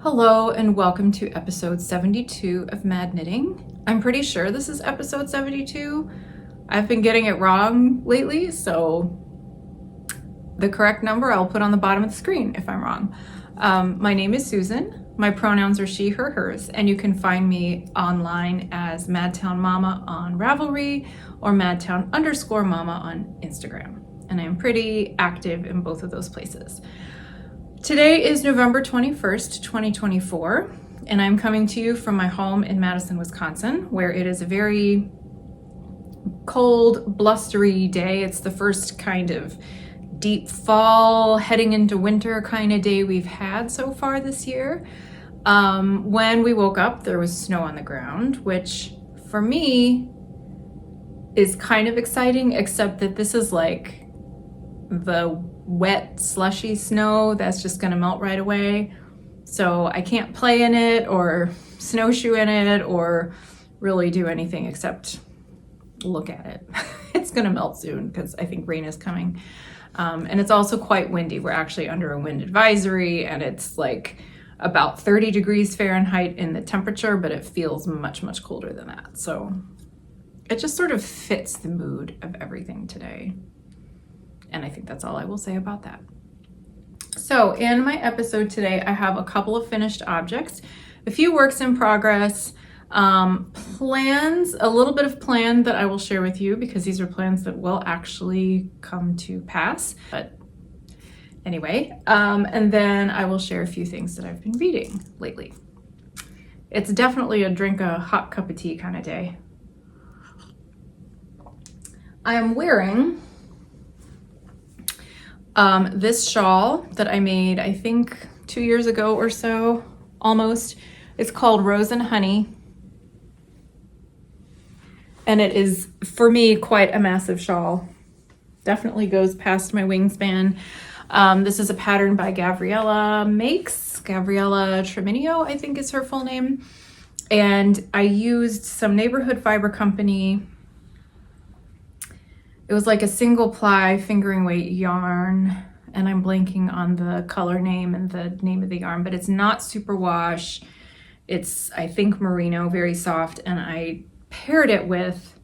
Hello and welcome to episode 72 of Mad Knitting. I'm pretty sure this is episode 72. I've been getting it wrong lately, so the correct number I'll put on the bottom of the screen if I'm wrong. My name is Susan. My pronouns are she, her, hers, and you can find me online as madtownmama on Ravelry or madtown_mama on Instagram. And I'm pretty active in both of those places. Today is November 21st, 2024, and I'm coming to you from my home in Madison, Wisconsin, where it is a very cold, blustery day. It's the first kind of deep fall, heading into winter kind of day we've had so far this year. When we woke up, there was snow on the ground, which for me is kind of exciting, except that this is like the wet, slushy snow that's just gonna melt right away. So I can't play in it or snowshoe in it or really do anything except look at it. It's gonna melt soon because I think rain is coming. And it's also quite windy. We're actually under a wind advisory and it's like about 30 degrees Fahrenheit in the temperature, but it feels much, much colder than that. So it just sort of fits the mood of everything today. And I think that's all I will say about that. So in my episode today, I have a couple of finished objects, a few works in progress, plans, a little bit of plan that I will share with you because these are plans that will actually come to pass. But anyway, and then I will share a few things that I've been reading lately. It's definitely a drink a hot cup of tea kind of day. I am wearing this shawl that I made, I think 2 years ago or so, almost. It's called Rose and Honey. And it is, for me, quite a massive shawl. Definitely goes past my wingspan. This is a pattern by Gabriella Treminio, I think is her full name. And I used some neighborhood fiber company. It was like a single ply fingering weight yarn, and I'm blanking on the color name and the name of the yarn, but it's not superwash. It's, I think, merino, very soft, and I paired it with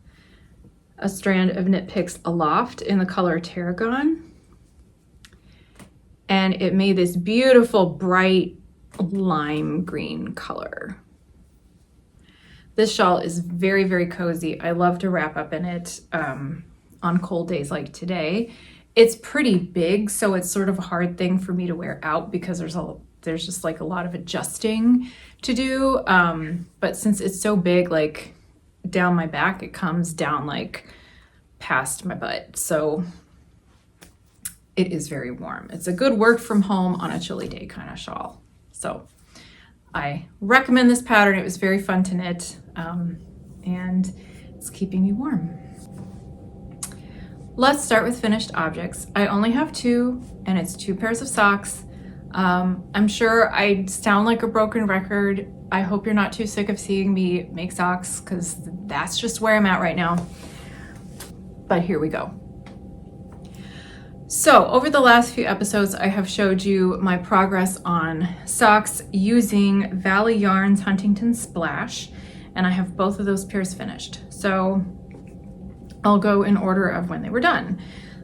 a strand of Knitpicks Aloft in the color Tarragon. And it made this beautiful bright lime green color. This shawl is very, very cozy. I love to wrap up in it. On cold days like today. It's pretty big, so it's sort of a hard thing for me to wear out because there's just like a lot of adjusting to do. But since it's so big, like down my back, it comes down like past my butt. So it is very warm. It's a good work from home on a chilly day kind of shawl. So I recommend this pattern. It was very fun to knit, and it's keeping me warm. Let's start with finished objects. I only have two, and it's 2 pairs of socks. I'm sure I sound like a broken record. I hope you're not too sick of seeing me make socks because that's just where I'm at right now. But here we go. So over the last few episodes, I have showed you my progress on socks using Valley Yarns Huntington Splash, and I have both of those pairs finished. So I'll go in order of when they were done.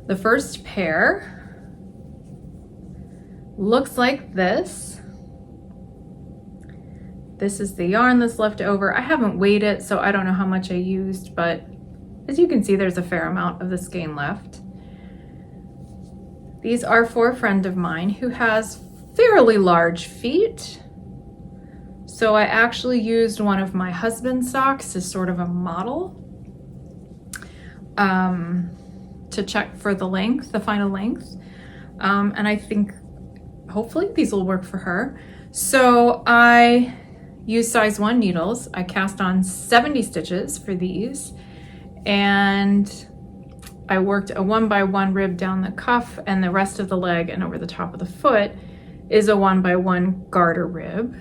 The first pair looks like this. This is the yarn that's left over. I haven't weighed it, so I don't know how much I used, but as you can see, there's a fair amount of the skein left. These are for a friend of mine who has fairly large feet. So I actually used one of my husband's socks as sort of a model. To check for the length, the final length. And I think hopefully these will work for her. So I used size 1 needles. I cast on 70 stitches for these. And I worked a 1x1 rib down the cuff, and the rest of the leg and over the top of the foot is a 1x1 garter rib.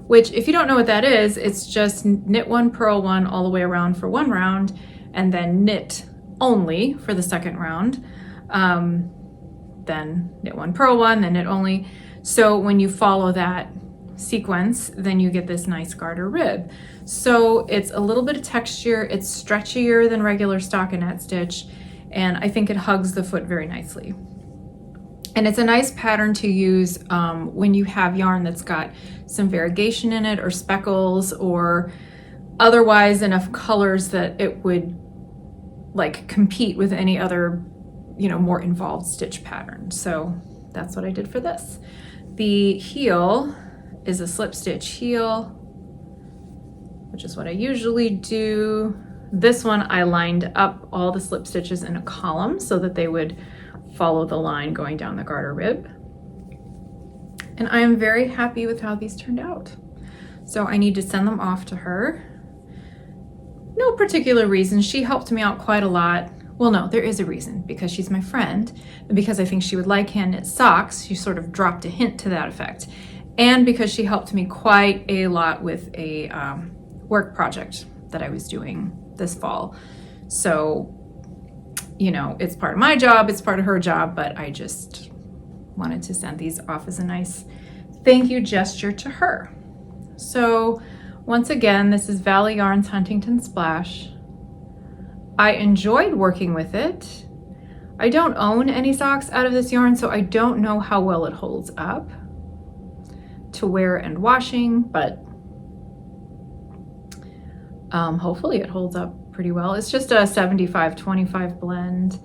Which, if you don't know what that is, it's just knit 1, purl 1 all the way around for 1 round, and then knit only for the second round. Then knit 1, purl 1, then knit only. So when you follow that sequence, then you get this nice garter rib. So it's a little bit of texture, it's stretchier than regular stockinette stitch, and I think it hugs the foot very nicely. And it's a nice pattern to use when you have yarn that's got some variegation in it, or speckles, or otherwise enough colors that it would like compete with any other, you know, more involved stitch pattern. So that's what I did for this. The heel is a slip stitch heel, which is what I usually do. This one I lined up all the slip stitches in a column so that they would follow the line going down the garter rib. And I am very happy with how these turned out. So I need to send them off to her. No particular reason. She helped me out quite a lot. Well, no, there is a reason, because she's my friend, and because I think she would like hand knit socks. She sort of dropped a hint to that effect. And because she helped me quite a lot with a work project that I was doing this fall. So, you know, it's part of my job, it's part of her job, but I just wanted to send these off as a nice thank you gesture to her. So once again, this is Valley Yarns Huntington Splash. I enjoyed working with it. I don't own any socks out of this yarn, so I don't know how well it holds up to wear and washing, but hopefully it holds up pretty well. It's just a 75-25 blend,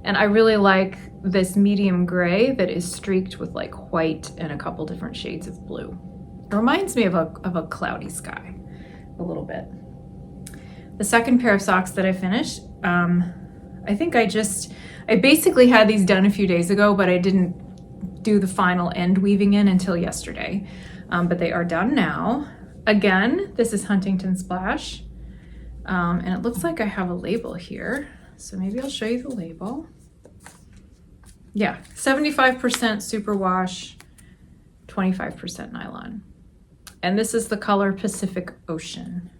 and I really like this medium gray that is streaked with like white and a couple different shades of blue. It reminds me of a cloudy sky a little bit. The second pair of socks that I finished, I think I basically had these done a few days ago, but I didn't do the final end weaving in until yesterday. But they are done now. Again, this is Huntington Splash. And it looks like I have a label here. So maybe I'll show you the label. Yeah, 75% superwash, 25% nylon. And this is the color Pacific Ocean.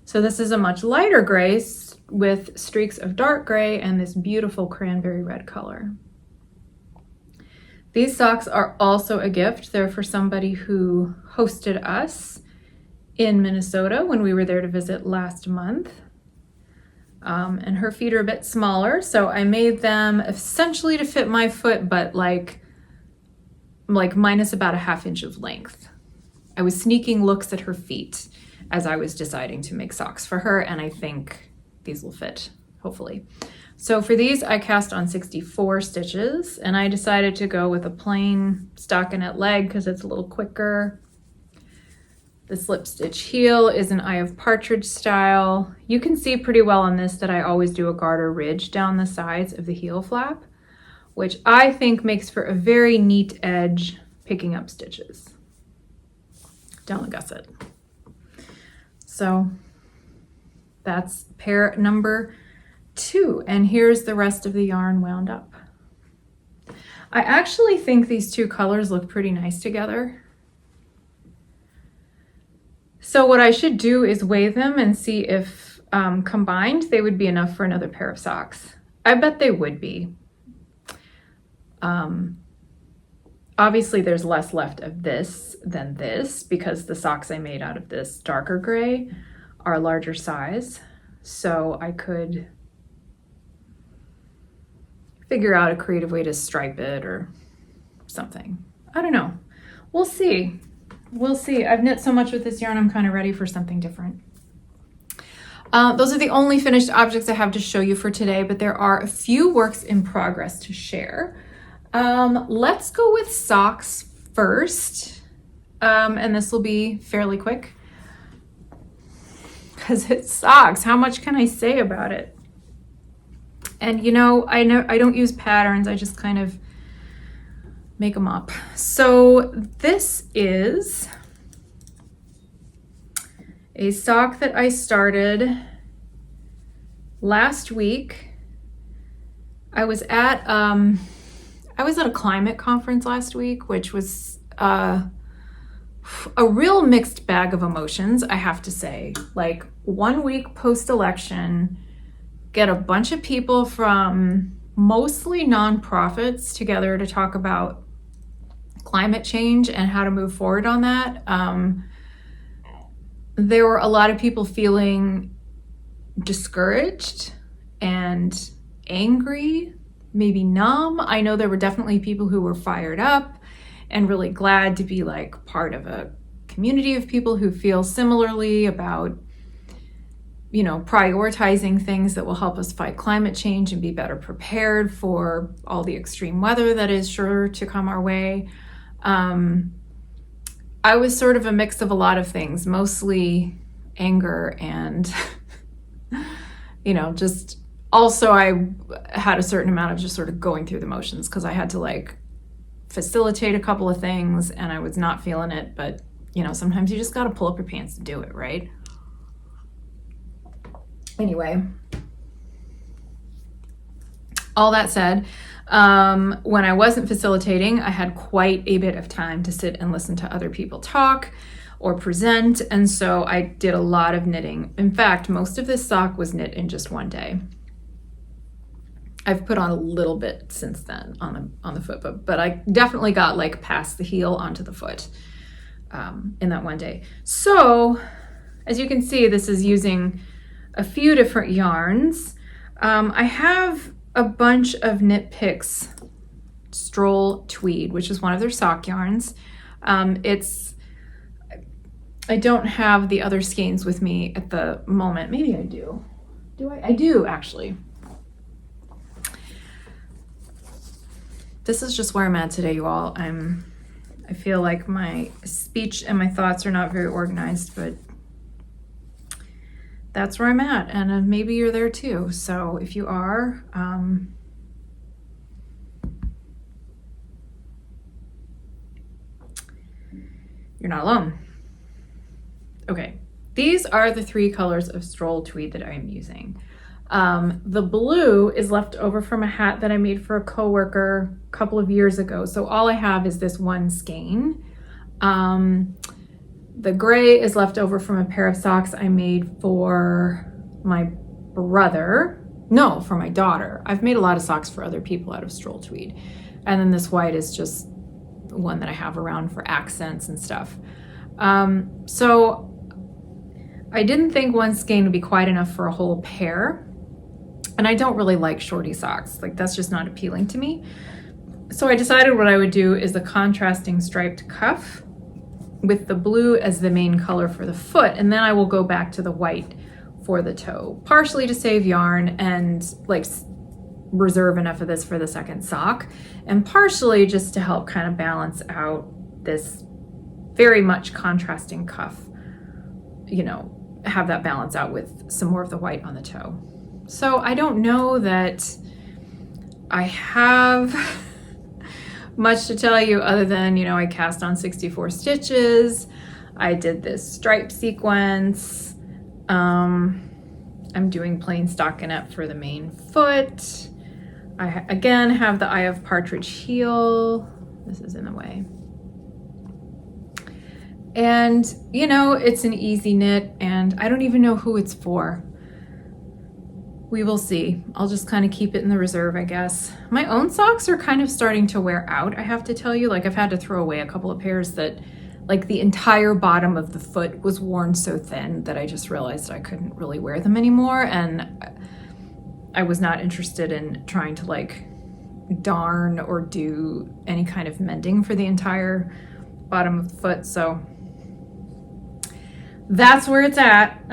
So this is a much lighter gray with streaks of dark gray and this beautiful cranberry red color. These socks are also a gift. They're for somebody who hosted us in Minnesota when we were there to visit last month. And her feet are a bit smaller, so I made them essentially to fit my foot, but like minus about a ½ inch of length. I was sneaking looks at her feet as I was deciding to make socks for her, and I think these will fit, hopefully. So for these, I cast on 64 stitches, and I decided to go with a plain stockinette leg because it's a little quicker. The slip stitch heel is an Eye of Partridge style. You can see pretty well on this that I always do a garter ridge down the sides of the heel flap, which I think makes for a very neat edge picking up stitches down the gusset. So that's pair number 2, and here's the rest of the yarn wound up. I actually think these two colors look pretty nice together. So what I should do is weigh them and see if combined they would be enough for another pair of socks. I bet they would be. Obviously there's less left of this than this because the socks I made out of this darker gray are larger size. So I could figure out a creative way to stripe it or something. I don't know. We'll see. We'll see. I've knit so much with this yarn, I'm kind of ready for something different. Those are the only finished objects I have to show you for today, but there are a few works in progress to share. Let's go with socks first, and this will be fairly quick because it's socks. How much can I say about it? And you know I don't use patterns, I just kind of make them up. So this is a sock that I started last week. I was at a climate conference last week, which was a real mixed bag of emotions, I have to say. Like 1 week post-election, get a bunch of people from mostly nonprofits together to talk about climate change and how to move forward on that. There were a lot of people feeling discouraged and angry, maybe numb. I know there were definitely people who were fired up and really glad to be like part of a community of people who feel similarly about, you know, prioritizing things that will help us fight climate change and be better prepared for all the extreme weather that is sure to come our way. I was sort of a mix of a lot of things, mostly anger and, you know, just also I had a certain amount of just sort of going through the motions because I had to like facilitate a couple of things and I was not feeling it, but you know, sometimes you just got to pull up your pants to do it, right? Anyway, all that said, when I wasn't facilitating, I had quite a bit of time to sit and listen to other people talk or present, and so I did a lot of knitting. In fact, most of this sock was knit in just one day. I've put on a little bit since then on the foot, but I definitely got like past the heel onto the foot in that one day. So, as you can see, this is using a few different yarns. I have a bunch of Knitpicks Stroll Tweed, which is one of their sock yarns. I don't have the other skeins with me at the moment. Maybe I do. Do I? I do, actually. This is just where I'm at today, you all. I feel like my speech and my thoughts are not very organized, but that's where I'm at, and maybe you're there too. So if you are, you're not alone. Okay, these are the 3 colors of Stroll Tweed that I am using. The blue is left over from a hat that I made for a coworker a couple of years ago. So all I have is this one skein. The gray is left over from a pair of socks I made for my brother. No, for my daughter. I've made a lot of socks for other people out of Stroll Tweed. And then this white is just one that I have around for accents and stuff. So I didn't think one skein would be quite enough for a whole pair. And I don't really like shorty socks. Like, that's just not appealing to me. So I decided what I would do is the contrasting striped cuff with the blue as the main color for the foot. And then I will go back to the white for the toe, partially to save yarn and like reserve enough of this for the second sock, and partially just to help kind of balance out this very much contrasting cuff, you know, have that balance out with some more of the white on the toe. So I don't know that I have much to tell you other than, you know, I cast on 64 stitches. I did this stripe sequence. I'm doing plain stockinette for the main foot. I again have the Eye of Partridge heel. This is in the way. And, you know, it's an easy knit, and I don't even know who it's for. We will see. I'll just kind of keep it in the reserve, I guess. My own socks are kind of starting to wear out, I have to tell you. Like, I've had to throw away a couple of pairs that, like, the entire bottom of the foot was worn so thin that I just realized I couldn't really wear them anymore. And I was not interested in trying to, like, darn or do any kind of mending for the entire bottom of the foot. So that's where it's at.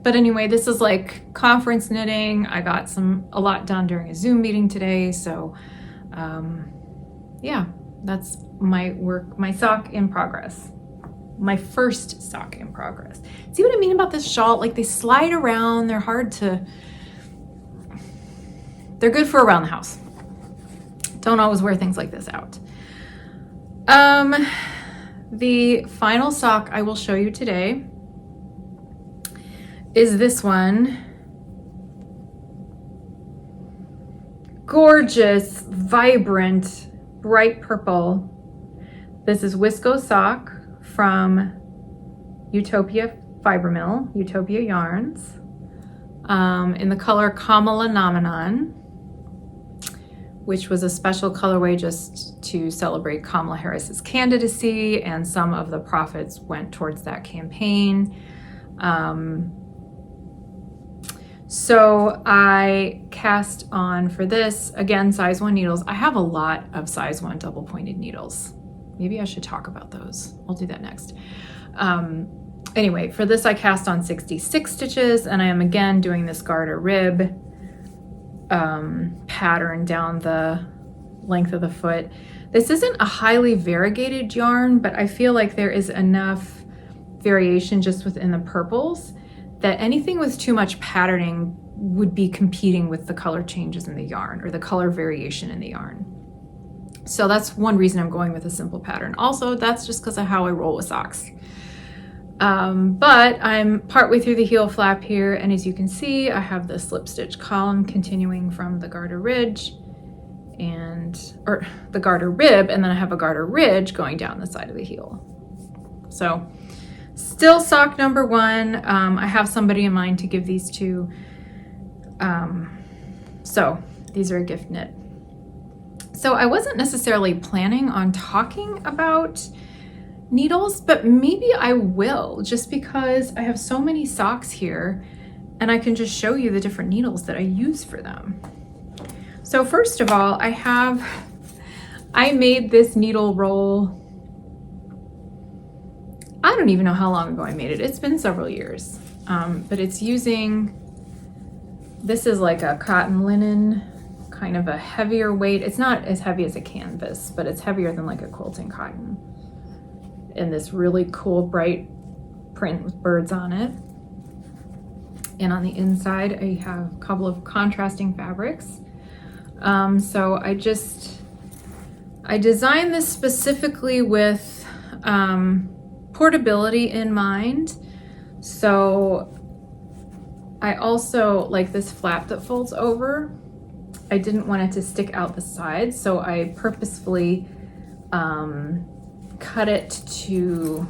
But anyway, this is like conference knitting. I got a lot done during a Zoom meeting today. So yeah, that's my work, my sock in progress. My first sock in progress. See what I mean about this shawl? Like, they slide around, they're good for around the house. Don't always wear things like this out. The final sock I will show you today is this one. Gorgeous, vibrant, bright purple. This is Wisco sock from Ewetopia Fibre Mill, Ewetopia Yarns, in the color Kamalanomenon, which was a special colorway just to celebrate Kamala Harris's candidacy, and some of the profits went towards that campaign. So I cast on, for this, again, size 1 needles. I have a lot of size 1 double pointed needles. Maybe I should talk about those. I'll do that next. Anyway, for this I cast on 66 stitches, and I am again doing this garter rib pattern down the length of the foot. This isn't a highly variegated yarn, but I feel like there is enough variation just within the purples that anything with too much patterning would be competing with the color changes in the yarn or the color variation in the yarn. So that's one reason I'm going with a simple pattern. Also, that's just because of how I roll with socks. But I'm partway through the heel flap here, and as you can see, I have the slip stitch column continuing from the garter ridge or the garter rib, and then I have a garter ridge going down the side of the heel. So still sock number 1. I have somebody in mind to give these to. So these are a gift knit. So I wasn't necessarily planning on talking about needles, but maybe I will, just because I have so many socks here and I can just show you the different needles that I use for them. So first of all, I made this needle roll. I don't even know how long ago I made it. It's been several years, but it's using, this is like a cotton linen, kind of a heavier weight. It's not as heavy as a canvas, but it's heavier than like a quilting cotton. And this really cool bright print with birds on it. And on the inside, I have a couple of contrasting fabrics. So I designed this specifically with portability in mind. So I also like this flap that folds over. I didn't want it to stick out the sides, so I purposefully cut it to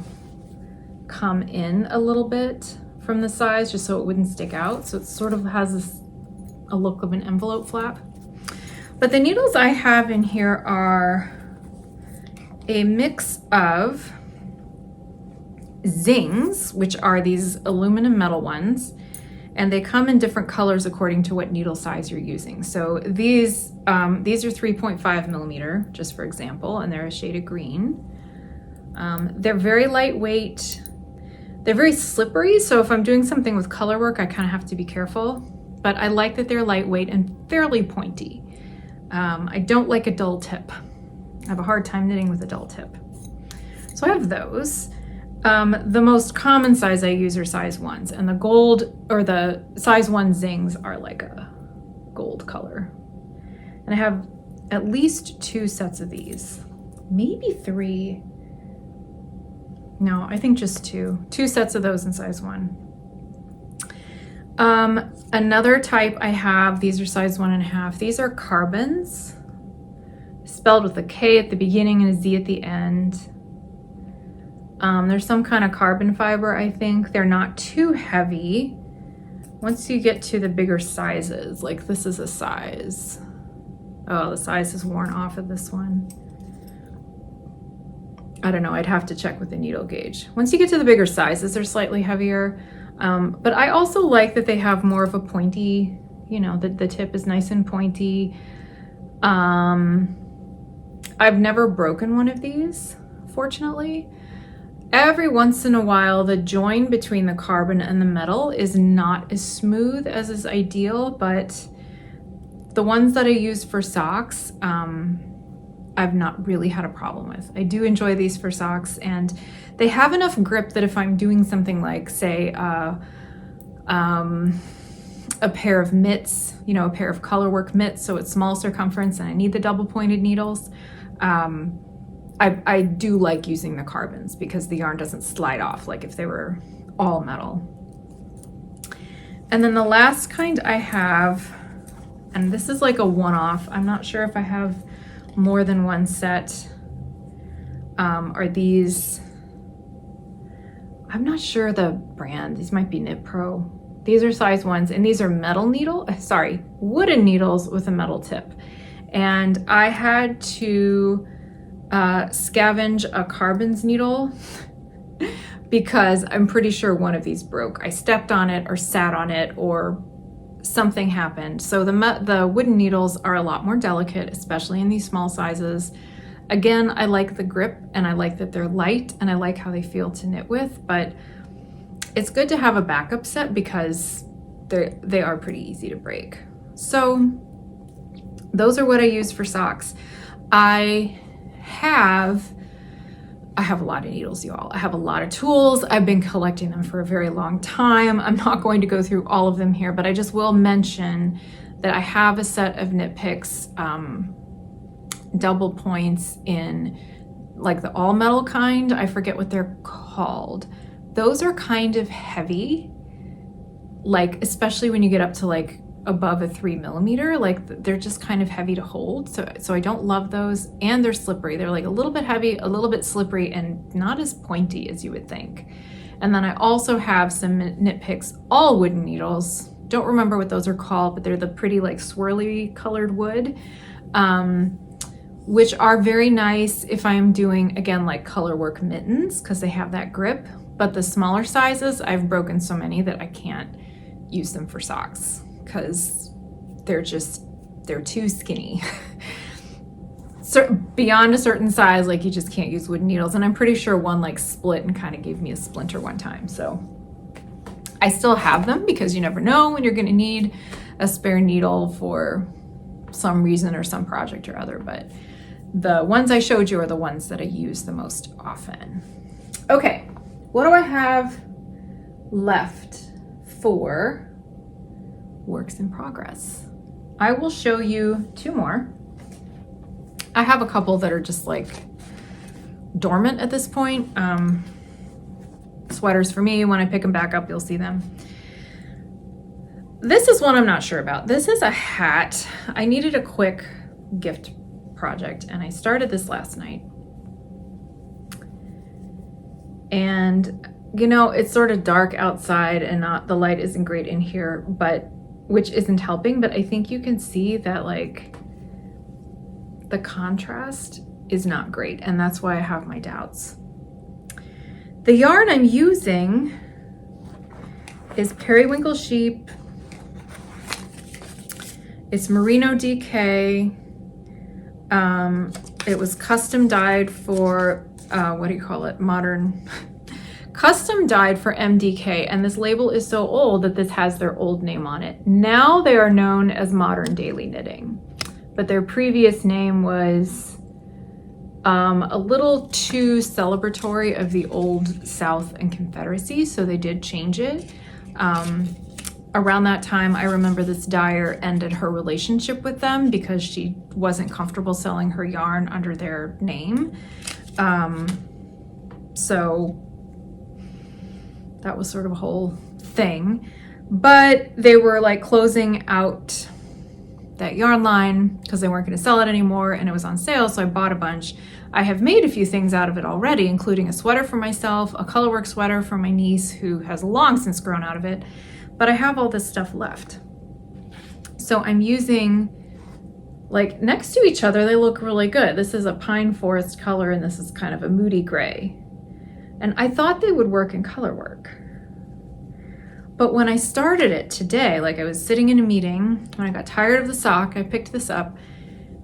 come in a little bit from the sides just so it wouldn't stick out. So it sort of has a look of an envelope flap. But the needles I have in here are a mix of zings, which are these aluminum metal ones, and they come in different colors according to what needle size you're using. So these are 3.5 millimeter, just for example, and they're a shade of green. They're very lightweight. They're very slippery, so if I'm doing something with color work, I kind of have to be careful, but I like that they're lightweight and fairly pointy. I don't like a dull tip. I have a hard time knitting with a dull tip. So I have those. The most common size I use are size 1s, and the gold, or the size 1 zings, are like a gold color. And I have at least 2 sets of these, maybe 3. No, I think just 2. 2 sets of those in size 1. Another type I have, these are size 1.5. These are carbons, spelled with a K at the beginning and a Z at the end. There's some kind of carbon fiber, I think. They're not too heavy. Once you get to the bigger sizes, like this is a size. Oh, the size is worn off of this one. I don't know, I'd have to check with the needle gauge. Once you get to the bigger sizes, they're slightly heavier. But I also like that they have more of a pointy, you know, the tip is nice and pointy. I've never broken one of these, fortunately. Every once in a while, the join between the carbon and the metal is not as smooth as is ideal, but the ones that I use for socks, I've not really had a problem with. I do enjoy these for socks, and they have enough grip that if I'm doing something like, say, a pair of mitts, you know, a pair of colorwork mitts, so it's small circumference and I need the double pointed needles, I do like using the carbons because the yarn doesn't slide off like if they were all metal. And then the last kind I have, and this is like a one-off, I'm not sure if I have more than one set, are these, I'm not sure the brand, these might be Knit Pro. These are size 1s, and these are wooden needles with a metal tip. and I had to scavenge a carbons needle because I'm pretty sure one of these broke. I stepped on it or sat on it or something happened. So the wooden needles are a lot more delicate, especially in these small sizes. Again, I like the grip and I like that they're light and I like how they feel to knit with, but it's good to have a backup set because they are pretty easy to break. So those are what I use for socks. I have a lot of needles, y'all. I have a lot of tools. I've been collecting them for a very long time. I'm not going to go through all of them here, but I just will mention that I have a set of Knitpicks double points in like the all metal kind. I forget what they're called. Those are kind of heavy, like especially when you get up to like above a 3 millimeter, like they're just kind of heavy to hold. So I don't love those, and they're slippery. They're like a little bit heavy, a little bit slippery, and not as pointy as you would think. And then I also have some Knitpicks all wooden needles. Don't remember what those are called, but they're the pretty like swirly colored wood, which are very nice if I'm doing, again, like color work mittens, because they have that grip. But the smaller sizes, I've broken so many that I can't use them for socks because they're too skinny. So beyond a certain size, like you just can't use wooden needles. And I'm pretty sure one like split and kind of gave me a splinter one time. So I still have them because you never know when you're gonna need a spare needle for some reason or some project or other. But the ones I showed you are the ones that I use the most often. Okay, what do I have left for works in progress? I will show you 2 more. I have a couple that are just like dormant at this point. Sweaters for me, when I pick them back up, you'll see them. This is one I'm not sure about. This is a hat. I needed a quick gift project and I started this last night. And you know, it's sort of dark outside and the light isn't great in here, which isn't helping, but I think you can see that like the contrast is not great, and that's why I have my doubts. The yarn I'm using is Periwinkle Sheep. It's merino DK. It was custom dyed for custom dyed for MDK, and this label is so old that this has their old name on it. Now they are known as Modern Daily Knitting, but their previous name was a little too celebratory of the old South and Confederacy, so they did change it. Around that time, I remember this dyer ended her relationship with them because she wasn't comfortable selling her yarn under their name. So that was sort of a whole thing, but they were like closing out that yarn line because they weren't going to sell it anymore and it was on sale, so I bought a bunch. I have made a few things out of it already, including a sweater for myself, a colorwork sweater for my niece who has long since grown out of it, but I have all this stuff left. So I'm using, like next to each other, they look really good. This is a pine forest color and this is kind of a moody gray. And I thought they would work in color work. But when I started it today, like I was sitting in a meeting, when I got tired of the sock, I picked this up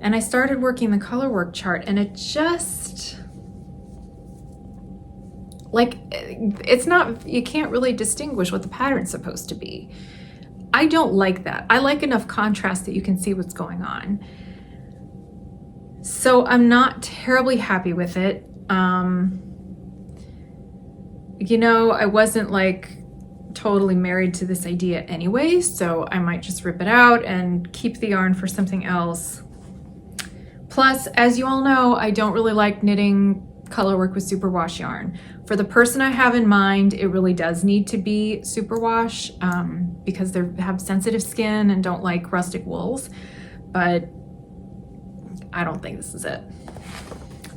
and I started working the color work chart, and it just, like, it's not, you can't really distinguish what the pattern's supposed to be. I don't like that. I like enough contrast that you can see what's going on. So I'm not terribly happy with it. You know, I wasn't like totally married to this idea anyway, so I might just rip it out and keep the yarn for something else. Plus, as you all know, I don't really like knitting color work with superwash yarn. For the person I have in mind, it really does need to be superwash because they have sensitive skin and don't like rustic wools, but I don't think this is it.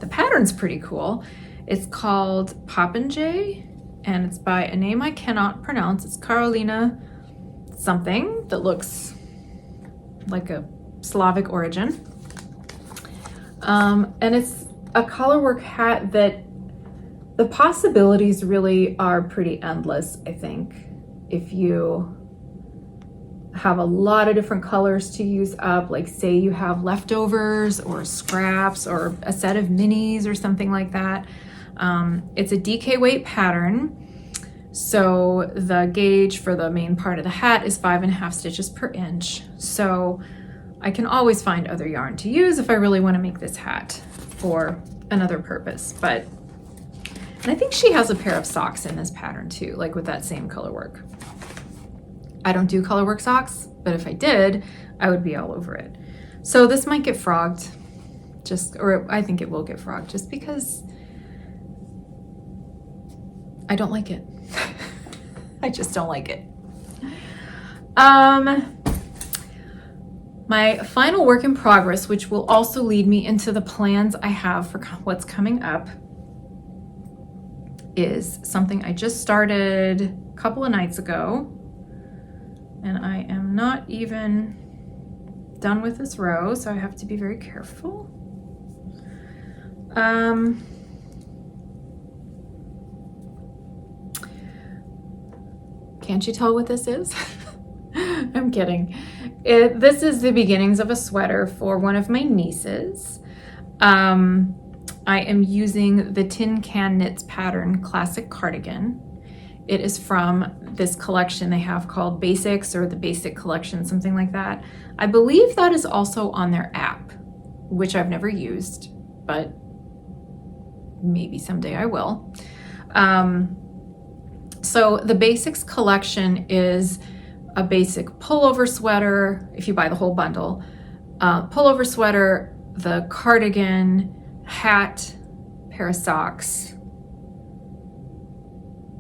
The pattern's pretty cool. It's called Popinjay, and it's by a name I cannot pronounce. It's Carolina something that looks like a Slavic origin. And it's a colorwork hat that the possibilities really are pretty endless, I think. If you have a lot of different colors to use up, like say you have leftovers or scraps or a set of minis or something like that. It's a DK weight pattern. So the gauge for the main part of the hat is 5.5 stitches per inch. So I can always find other yarn to use if I really want to make this hat for another purpose. And I think she has a pair of socks in this pattern too, like with that same color work. I don't do color work socks, but if I did, I would be all over it. So this might get frogged, or I think it will get frogged just because I don't like it. I just don't like it. My final work in progress, which will also lead me into the plans I have for what's coming up, is something I just started a couple of nights ago. And I am not even done with this row, so I have to be very careful. Can't you tell what this is? I'm kidding. This is the beginnings of a sweater for one of my nieces. I am using the Tin Can Knits pattern Classic Cardigan. It is from this collection they have called Basics, or the Basic Collection, something like that. I believe that is also on their app, which I've never used, but maybe someday I will. So the Basics collection is a basic pullover sweater, if you buy the whole bundle, pullover sweater, the cardigan, hat, pair of socks.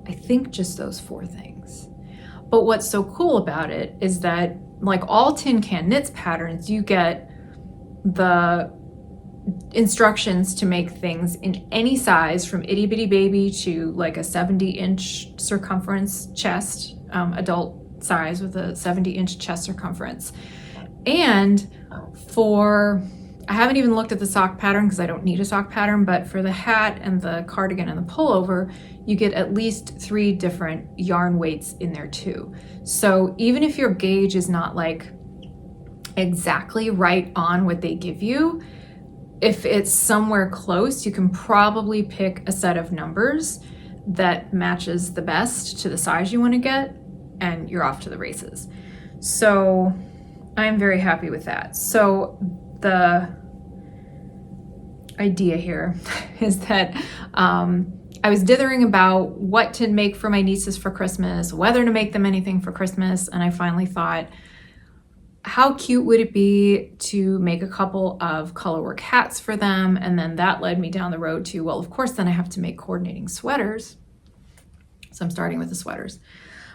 I think just those 4 things. But what's so cool about it is that, like all Tin Can Knits patterns, you get the instructions to make things in any size, from itty bitty baby to like a 70-inch circumference chest, adult size with a 70-inch chest circumference. And I haven't even looked at the sock pattern because I don't need a sock pattern, but for the hat and the cardigan and the pullover, you get at least 3 different yarn weights in there too. So even if your gauge is not like exactly right on what they give you, if it's somewhere close, you can probably pick a set of numbers that matches the best to the size you want to get, and you're off to the races. So I'm very happy with that. So the idea here is that I was dithering about what to make for my nieces for Christmas, whether to make them anything for Christmas, and I finally thought, how cute would it be to make a couple of colorwork hats for them? And then that led me down the road to, well, of course, then I have to make coordinating sweaters. So I'm starting with the sweaters.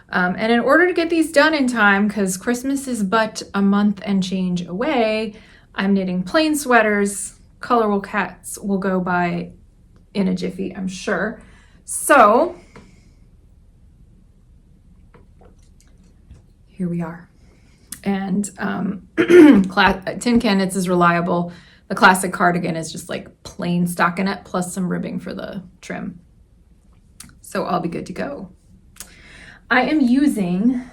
And in order to get these done in time, because Christmas is but a month and change away, I'm knitting plain sweaters. Colorwork hats will go by in a jiffy, I'm sure. So here we are. And Tin Can Knits is reliable. The Classic Cardigan is just like plain stockinette plus some ribbing for the trim. So I'll be good to go. I'm using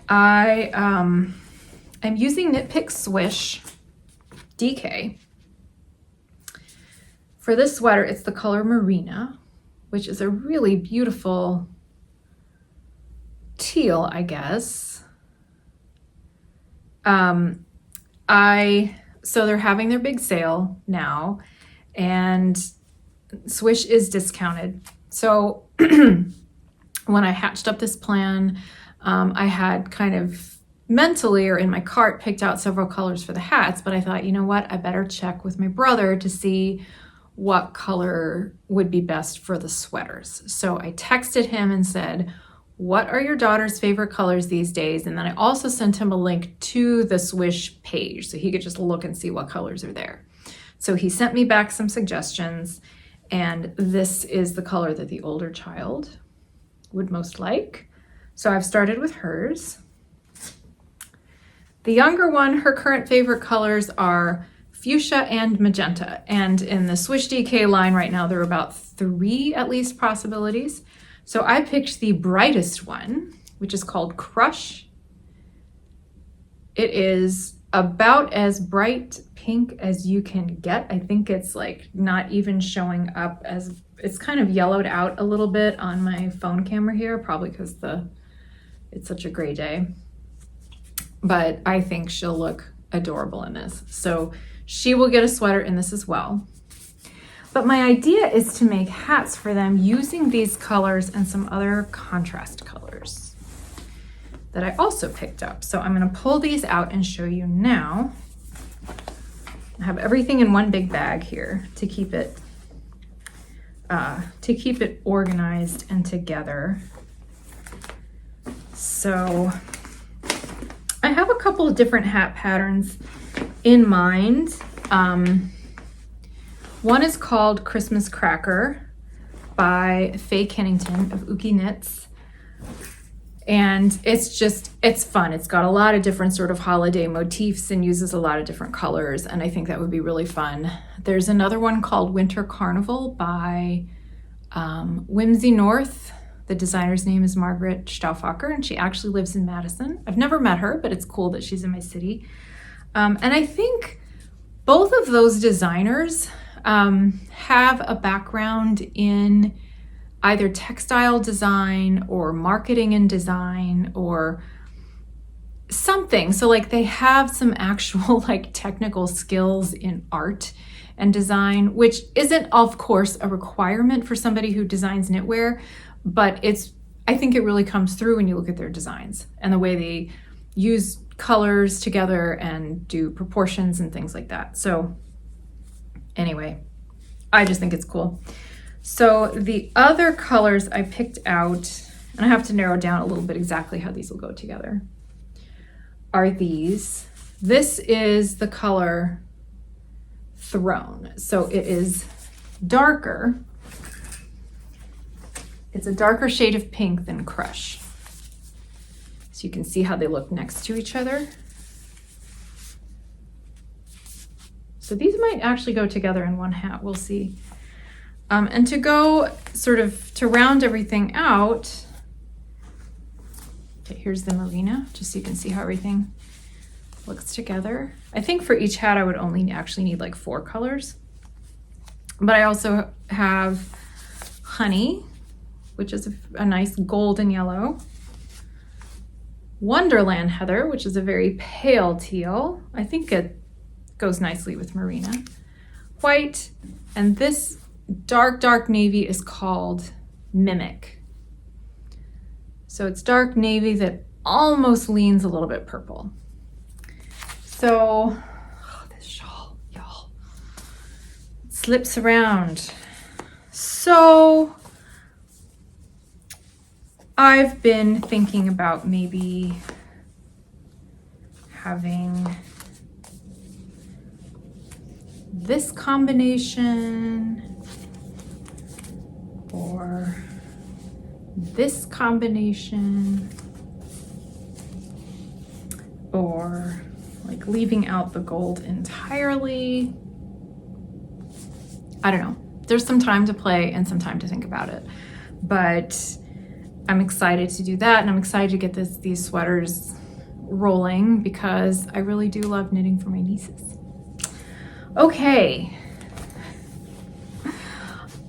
Knitpicks Swish DK. For this sweater, it's the color Merino, which is a really beautiful teal, I guess. So they're having their big sale now, and Swish is discounted. So when I hatched up this plan, I had kind of mentally or in my cart picked out several colors for the hats, but I thought, you know what, I better check with my brother to see what color would be best for the sweaters. So I texted him and said, what are your daughter's favorite colors these days? And then I also sent him a link to the Swish page so he could just look and see what colors are there. So he sent me back some suggestions, and this is the color that the older child would most like. So I've started with hers. The younger one, her current favorite colors are fuchsia and magenta. And in the Swish DK line right now, there are about 3 at least possibilities. So I picked the brightest one, which is called Crush. It is about as bright pink as you can get. I think it's like not even showing up as, it's kind of yellowed out a little bit on my phone camera here, probably because it's such a gray day. But I think she'll look adorable in this. So she will get a sweater in this as well. But my idea is to make hats for them using these colors and some other contrast colors that I also picked up. So I'm gonna pull these out and show you now. I have everything in one big bag here to keep it organized and together. So I have a couple of different hat patterns in mind. One is called Christmas Cracker by Faye Huntington of Uki Knits. And it's fun. It's got a lot of different sort of holiday motifs and uses a lot of different colors. And I think that would be really fun. There's another one called Winter Carnival by Whimsy North. The designer's name is Margaret Stauffacher, and she actually lives in Madison. I've never met her, but it's cool that she's in my city. And I think both of those designers have a background in either textile design or marketing and design or something. So like they have some actual like technical skills in art and design, which isn't of course a requirement for somebody who designs knitwear, but I think it really comes through when you look at their designs and the way they use colors together and do proportions and things like that. So anyway, I just think it's cool. So the other colors I picked out, and I have to narrow down a little bit exactly how these will go together, are these. This is the color Throne. So it is darker. It's a darker shade of pink than Crush. So you can see how they look next to each other. So these might actually go together in one hat, we'll see. And to go sort of, to round everything out, okay, here's the merino, just so you can see how everything looks together. I think for each hat I would only actually need like 4 colors. But I also have Honey, which is a nice golden yellow. Wonderland Heather, which is a very pale teal. I think it goes nicely with merino. White, and this dark navy is called Mimic. So it's dark navy that almost leans a little bit purple. So, this shawl, y'all, it slips around. So I've been thinking about maybe having this combination or this combination, or like leaving out the gold entirely. I don't know. There's some time to play and some time to think about it, but I'm excited to do that, and I'm excited to get these sweaters rolling because I really do love knitting for my nieces. Okay.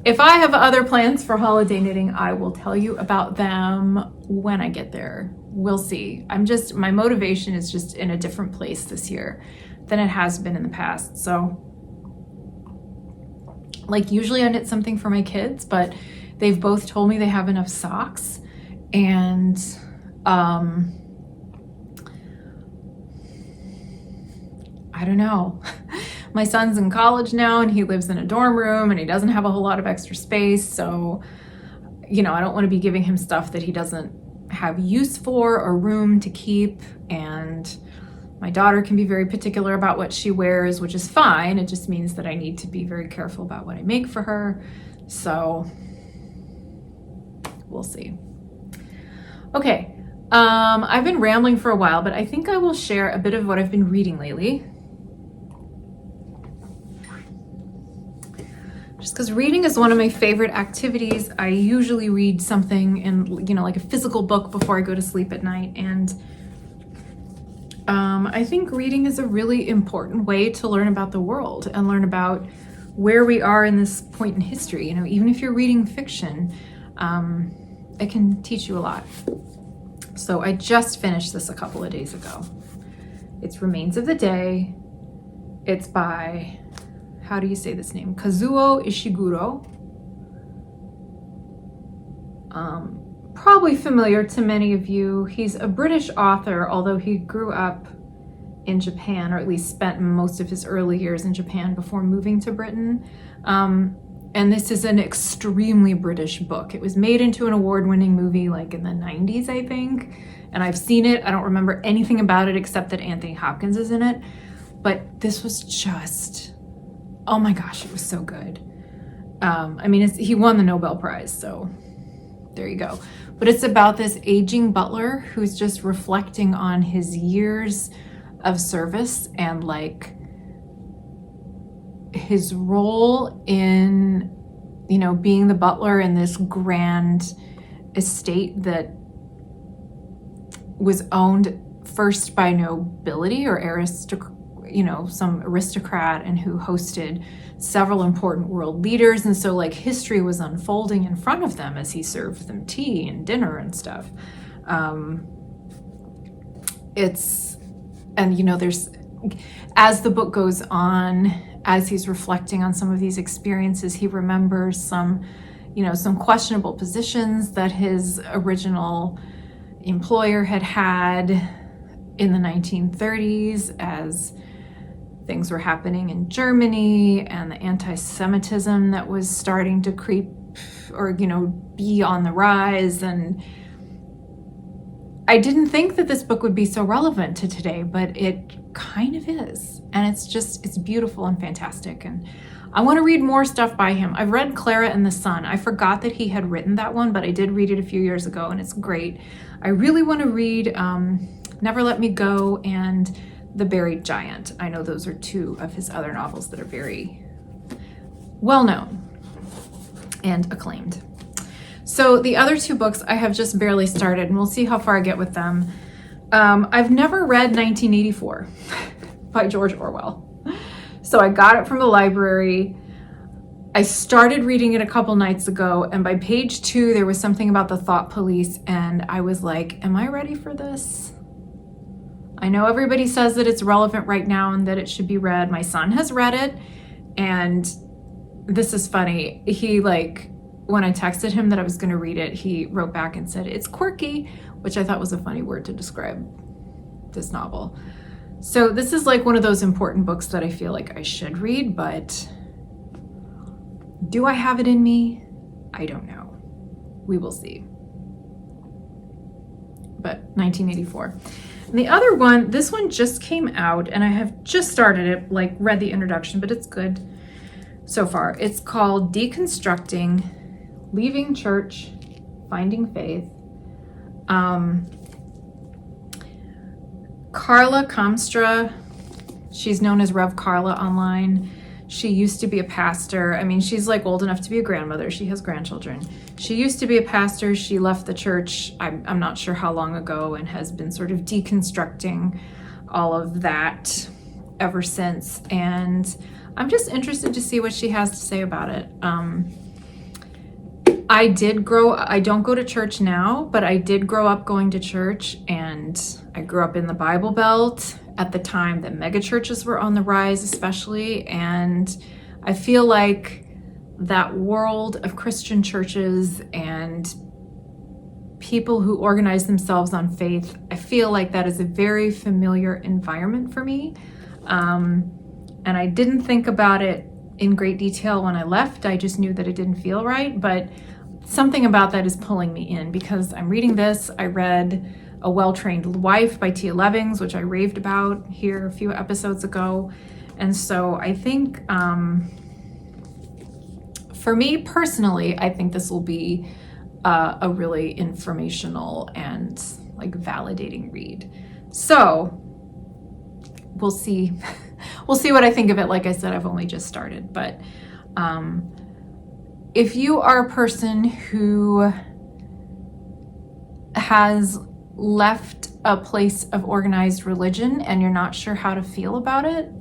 If I have other plans for holiday knitting, I will tell you about them when I get there. We'll see. My motivation is just in a different place this year than it has been in the past. So, like usually I knit something for my kids, but they've both told me they have enough socks, and I don't know. My son's in college now and he lives in a dorm room and he doesn't have a whole lot of extra space. So, you know, I don't want to be giving him stuff that he doesn't have use for or room to keep. And my daughter can be very particular about what she wears, which is fine. It just means that I need to be very careful about what I make for her. So we'll see. Okay. I've been rambling for a while, but I think I will share a bit of what I've been reading lately. just because reading is one of my favorite activities. I usually read something in, like a physical book before I go to sleep at night. And I think reading is a really important way to learn about the world and learn about where we are in this point in history. Even if you're reading fiction, it can teach you a lot. So I just finished this a couple of days ago. It's Remains of the Day. It's by, how do you say this name? Kazuo Ishiguro. Probably familiar to many of you. He's a British author, although he grew up in Japan, or at least spent most of his early years in Japan before moving to Britain. And this is an extremely British book. It was made into an award-winning movie like in the 90s, I think. And I've seen it. I don't remember anything about it except that Anthony Hopkins is in it. But this was just, oh my gosh, it was so good. He won the Nobel Prize, so there you go. But it's about this aging butler who's just reflecting on his years of service and like his role in, being the butler in this grand estate that was owned first by nobility or some aristocrat, and who hosted several important world leaders. And so like history was unfolding in front of them as he served them tea and dinner and stuff. There's, as the book goes on, as he's reflecting on some of these experiences, he remembers some questionable positions that his original employer had in the 1930s as things were happening in Germany, and the anti-Semitism that was starting to creep or, be on the rise. And I didn't think that this book would be so relevant to today, but it kind of is. And it's beautiful and fantastic. And I want to read more stuff by him. I've read Clara and the Sun. I forgot that he had written that one, but I did read it a few years ago, and it's great. I really want to read Never Let Me Go and The Buried Giant. I know those are two of his other novels that are very well known and acclaimed. So the other two books I have just barely started, and we'll see how far I get with them. I've never read 1984 by George Orwell. So I got it from the library. I started reading it a couple nights ago, and by page 2, there was something about the thought police, and I was like, am I ready for this? I know everybody says that it's relevant right now and that it should be read. My son has read it, and this is funny. He when I texted him that I was going to read it, he wrote back and said, it's quirky, which I thought was a funny word to describe this novel. So this is like one of those important books that I feel like I should read, but do I have it in me? I don't know. We will see. But 1984. And the other one, this one just came out, and I have just started it, read the introduction, but it's good so far. It's called Deconstructing, Leaving Church, Finding Faith. Carla Kamstra, she's known as Rev Carla online. She used to be a pastor. She's old enough to be a grandmother. She has grandchildren. She used to be a pastor. She left the church, I'm not sure how long ago, and has been sort of deconstructing all of that ever since. And I'm just interested to see what she has to say about it. I don't go to church now, but I did grow up going to church, and I grew up in the Bible Belt at the time that mega churches were on the rise, especially. And I feel like that world of Christian churches and people who organize themselves on faith, I feel like that is a very familiar environment for me. And I didn't think about it in great detail when I left. I just knew that it didn't feel right, but something about that is pulling me in because I'm reading this. I read A Well-Trained Wife by Tia Levings, which I raved about here a few episodes ago. And so I think, for me personally, I think this will be a really informational and validating read. So we'll see. We'll see what I think of it. Like I said, I've only just started, but if you are a person who has left a place of organized religion and you're not sure how to feel about it,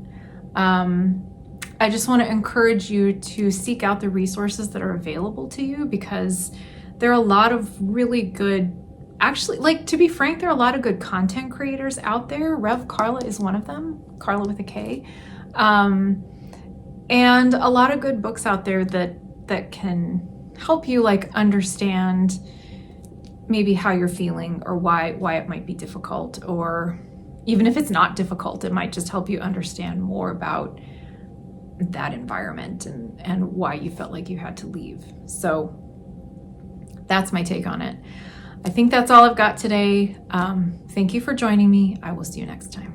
I just want to encourage you to seek out the resources that are available to you, because there are a lot of really good, actually, like, to be frank, there are a lot of good content creators out there. Rev Carla is one of them, Carla with a K. And a lot of good books out there that can help you, like, understand maybe how you're feeling, or why it might be difficult, or even if it's not difficult, it might just help you understand more about that environment and why you felt like you had to leave. So that's my take on it. I think that's all I've got today. Thank you for joining me. I will see you next time.